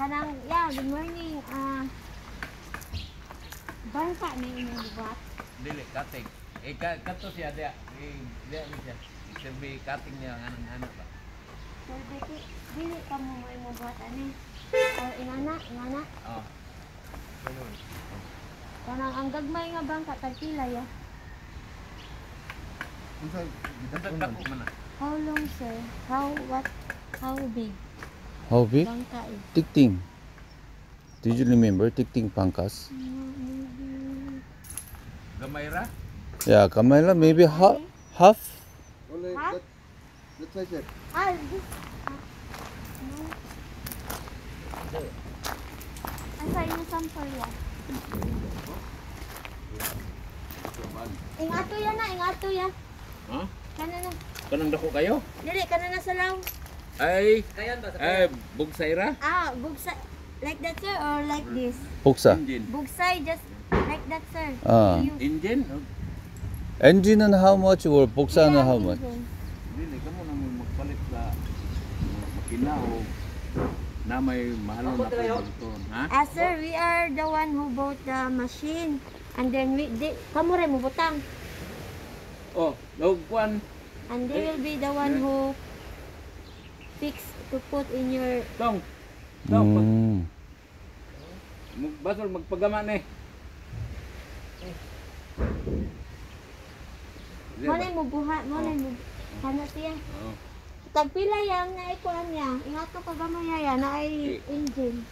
Kanang, yeah, good morning. Bangka na inyong buhat. Dili, cutting. Kato siya dia. Dia ni siya. Siyempre, cutting niya ang anak ba? Sir, dili ka mo mo buhat ani. Or ingana. Oo. Ganun. Kanang ang gagmay nga bangka, tagpila ya. Dagdag dako man na. How long, sir? How big? How big? Bangka is. Tikting. Did you remember Tikting Pangkas? Maybe... Gamay ra? Yeah, Kamala, maybe half. Only Huh? that size, sir. This... no. Asa yung sample ya? Ingato ya na, ingato ya. Ha? Kana na. Kanang dako kayo? Dili, kana na sa law. Ay, bugsay ra? Bugsa. Like that, sir, or like this? 복사. Engine. Bugsay, just like that, sir. Ah. You- Engine? 엔진은 how much or 복사는 Yeah, how much? engine. Dili, kamo na mo magpalit sa makina o na may mahal na produkto. Ha? Sir, we are the one who bought the machine. And then kamo rin mo butang. Oh, logwan. And they will be the one who fix to put in your... Tong. Basol magpagama ni. Malay mo buhat, malay mo. Kana siya. Oo. Tagpila yan na ikuan niya. Ingato ka gamay yan na ay engine.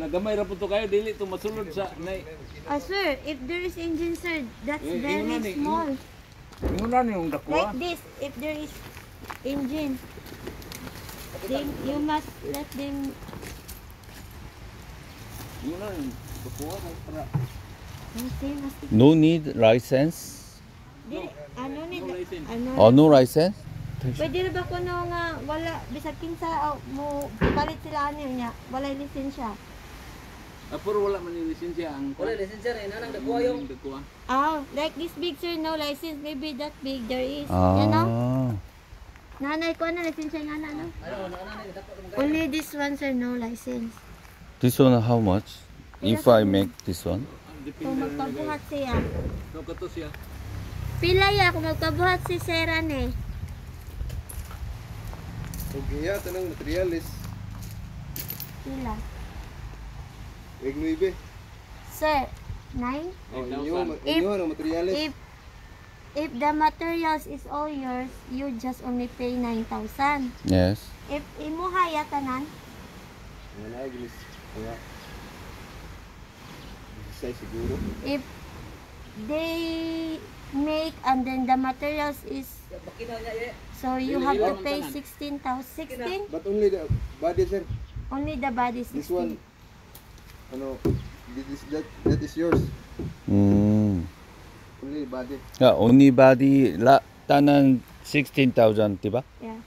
Nagamay ra puto kayo dili to masulod sa nay. Sir, if there is engine, sir, that's Eh, very ingon na ni, small. Muna ni yung dako. Like this, if there is engine, then you must let them... Muna ni dako para No need license? Ano ni? no license. Oh, no license? Pwede na ba ko nga wala, bisag kinsa mo palit sila niya, wala lisensya. Puro wala man yung lisensya ang Wala lisensya rin, anang dagwa yung dako. Like this big, sir, no license. Maybe that big there is. Ah. You know? Nanay ko na lisensya nga na, no? ano dako mo Only this one, sir, no license. This one how much? If I make this one? Kung magpabuhat siya. No kato siya. Pila ya kung magpabuhat si Seran eh. Okay, ya, tanang materialis. Pila. Wig 9. Sir, 9? Oh, 8,000. inyo ang materialis. If the materials is all yours, you just only pay 9,000. Yes. If imuha ya tanan, Wala ay gilis. Kaya. Size siguro. if they make and then the materials is bakinaw niya so you have to pay 16,000. 16? But only the body, sir. Only the body 16. This one, ano, that is yours. Only body. Yeah, only body tanan 16,000, diba? Yeah.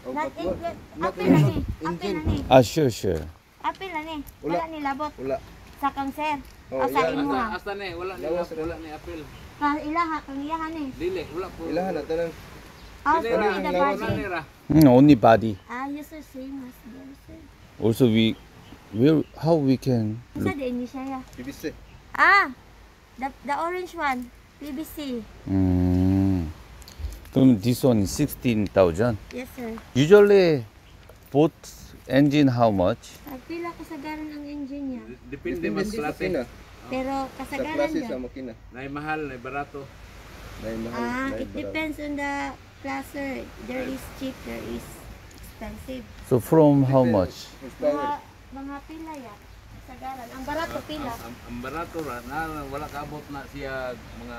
Oh, Not but what? include. Not Apil na ni. include Apil na engine. ni. Sure. Apil na ni. Wala. Wala ni labot. Wala. Sa kanser. Oh, O sa yeah. imuha. Hasta ni Lawas, wala ni apel. Ilaha, kang iyahan ni. Dili wala po. Ilahan na tanang. Only the lawas body. Nira. Only body. Yes sir, same as them sir. Also how we can Isa look? din ni siya ya. PVC. The orange one. PVC. 그럼 this one is 16,000. Yes sir. Usually both engine how much? Pila kasagaran ang engine niya. Depende man sa klase. makina. Pero Sa kasagaran klase sa niya. makina. Nay mahal, nay barato. Dahil mahal. It depends on the class sir. There is cheap, there is expensive. So from how much? Horsepower. Mga pila ya. Kasagaran. Ang barato pila. Ang barato ra na wala kaabot na siya mga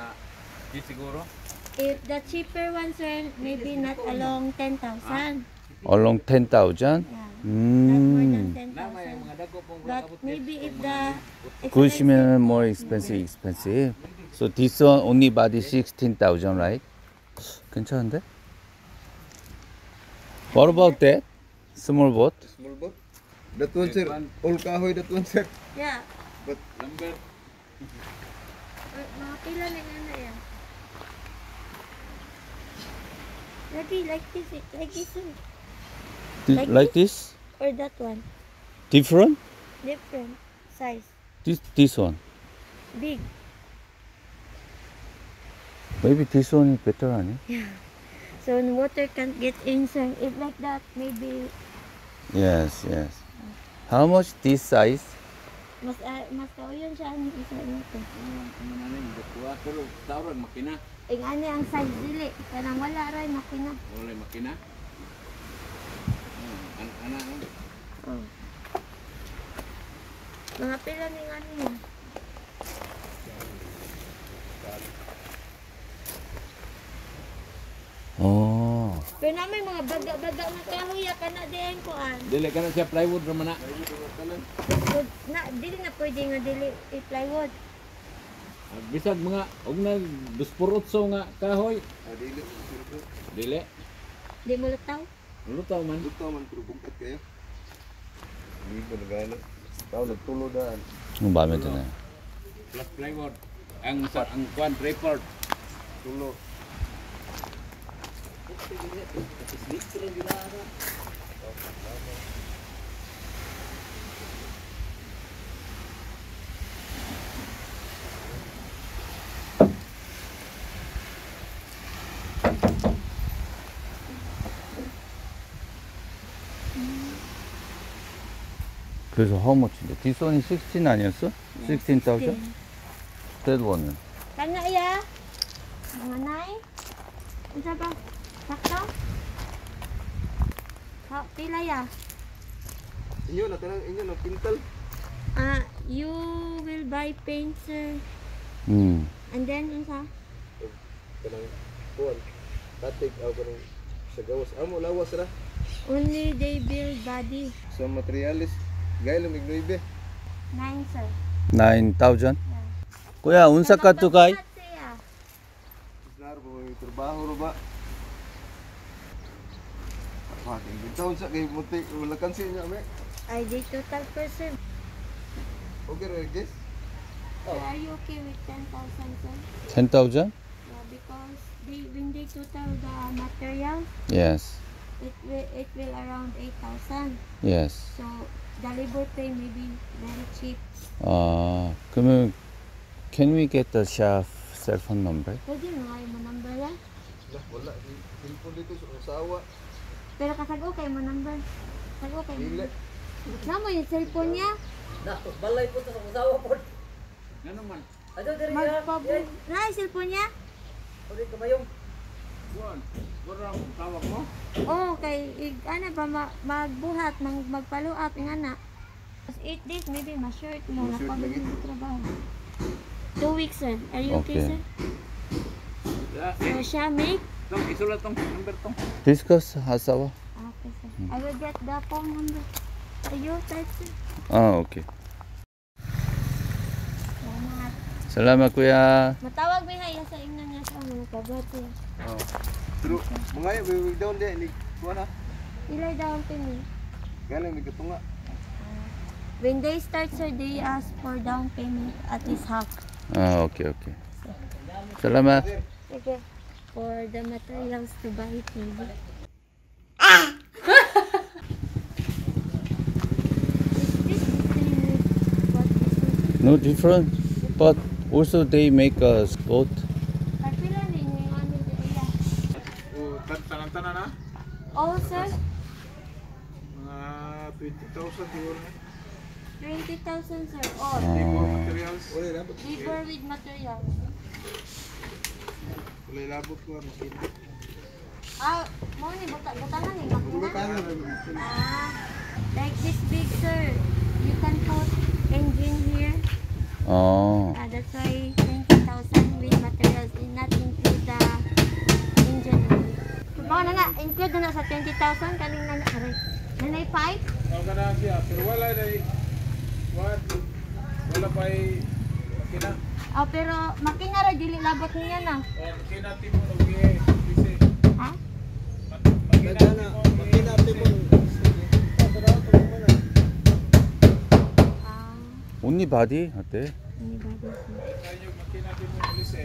di siguro. If the cheaper one sir, maybe not along 10,000. Along 10,000? Yeah. Not more than Na may 10,000. mga dako pong wala But kaabot. maybe if the Kush면 more expensive. So this one only body 16,000, right? 괜찮은데? What about that? Small boat? Small boat. That one, sir. All kahoy, that one, sir. Yeah. But Number Mga pila na nga na yan. Maybe like this, like this one. Like this? Or that one. Different? Different size. This one. Big. Maybe this one is better, 아니? So water can't get in, sir. If like that, maybe Yes, yes. How much this size? mas kauyon siya ang isa nito. Ano namin, datuwa. Pero tawag makina. Ingani ang size dili. Kanang wala ray makina. Wala makina. Ana. Oh. Mga pila ni ngani niya. Oh. Pero namin mga baga-baga nga kahoy ka na diyan ko an. Dili ka na siya plywood raman na. So, dili na pwede nga dili i-plywood. Bisag mga og na 2 nga kahoy. Dili. Dili. Di mo lutaw. Lutaw man. Luto man pero bungkat kayo. Hindi ko nagana. Tao nagtulo daan. 마음에 드네. Plus plywood. Ang kwan report. Tulo. 그래서 how much인데? This one is 16 아니었어? 16,000? That one. Kana iya. Mga nay. Unsa ba? Sakto? Ha, pila ya? Inyo na tanang inyo na pintal. You will buy paint, sir. And then unsa? Kanang kuan. Tatig aw kanang sa gawas. Amo lawas ra. Only they build body. Sa materialis. Gaya lang ignoibe. 9, sir. 9,000? Yeah. Kuya, unsa ka to kay? Nar mo may trabaho ro ba? Fucking bitaw sa kay muti wala kansi niya me. I did total percent. Okay ra guys. Are you okay with 10,000, sir? 10,000? Yeah, because when they total the materials, Yes. it will around 8,000. Yes. So the labor pay may be very cheap. 그러면 can we get the chef cell phone number? Pwede mo kayo mo number lang. Wala cellphone dito sa usawa. Pero kasago kayo mo number. Kasago kayo mo. Dili. Namo yung cellphone niya. Nah, balay po sa usawa po. Ano man? Ato diri ya. Magpabu. Na yung cellphone niya? Uli kabayong. Kuan. Wala ang tawag mo. Oo, ano ba, magbuhat, magpaluap, ingana. 8 days, maybe ma-shirt mo, Ma-shirt napagod lagi. mo trabaho. 2 weeks, sir. Are you okay, Okay. sir? So, siya make? Tong isulat tong number tong. Discuss hasawa. Okay, sir. I will get the phone number. Are you type, sir? 오케이. Salamat. Salamat kuya. Matawag may haya sa ingnan niya sa mga kabat, sir. Oh. Pero mga we down there ni kuan ha. Ilay down payment. Galing mi katunga. When they start, sir, they ask for down payment at least half. 오케이. Salamat. Okay. For the materials to buy it, maybe. Is this the same with what this is? No different, but also they make a boat. Kapila din yung ano di iya. O, tanan-tanan na. Oh, sir, Mga 20,000 siguro na. 20,000, sir. All. Labor materials. Wala na ba? Labor with materials. Wala labot ko ang makina. Mo ni butangan ni makina. Kano Like this big, sir. You can put engine here. 어. That's why 20,000 with materials did not include the engine only. Mga na nga, include na sa 20,000 kaning na aray. Nanay pipe? Ang gana siya, pero wala na wala pa makina. Oh, pero makina ra dili labot niya na. O, makina timo na bisi. Ha? Makina timo makina timo. Only body 어때? Anybody, sir? Kaya makina timo bisi.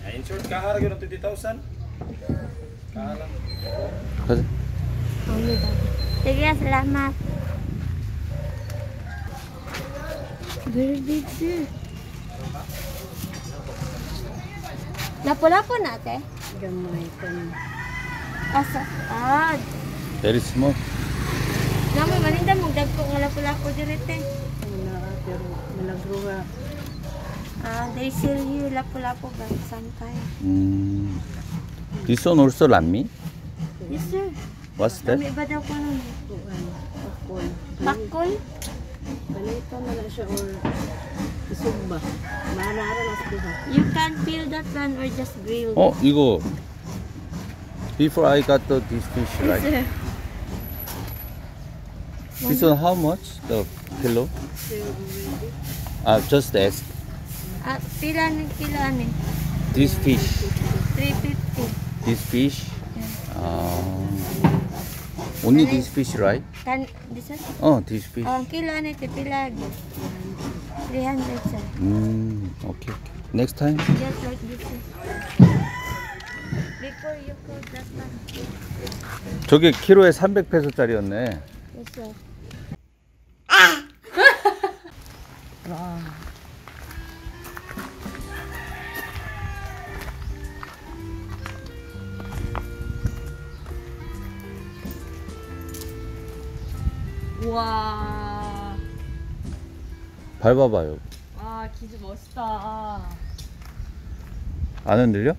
Ay, in short, kahara yun ang 20,000. Kahalang. 가자. Anybody. Sige, salamat. Very big, sir. Lapu-lapu na, te? Gamay ka na. Asa? Ah, Very small. naman maninda mong dagko nga lapu-lapu direte. Wala, pero malagruha. Ah, they sell you lapu-lapu ba sometime. This one also lammi? Yes, sir. What's that? Kami ba daw ko nun? Tuan, pakol. Bakol? Balita na lang siya or isugba. Maanara na sa duha. You can peel that one or just grill. 이거 before I got this fish, Yes, right? sir. This one how much? The kilo? Just ask. Ah, pila ng kilo ano? This fish. 350. This fish. Only this fish, right? Kan, this one? This fish. Oh, ang kilo ano ito, pila. 300, sir. Okay. Next time. Just like this, sir. Before you cook that one. 저게 키로에 300페소짜리였네. Yes, sir. 우와. 밟아봐요. 아, 기주 멋있다. 안 흔들려?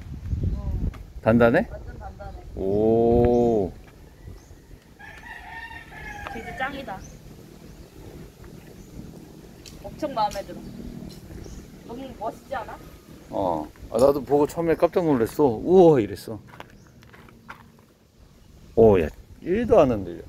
단단해? 완전 단단해. 오. 기주 짱이다. 엄청 마음에 들어. 너무 멋있지 않아? 나도 보고 처음에 깜짝 놀랐어. 우와 이랬어. 오, 야, 1도 안 흔들려.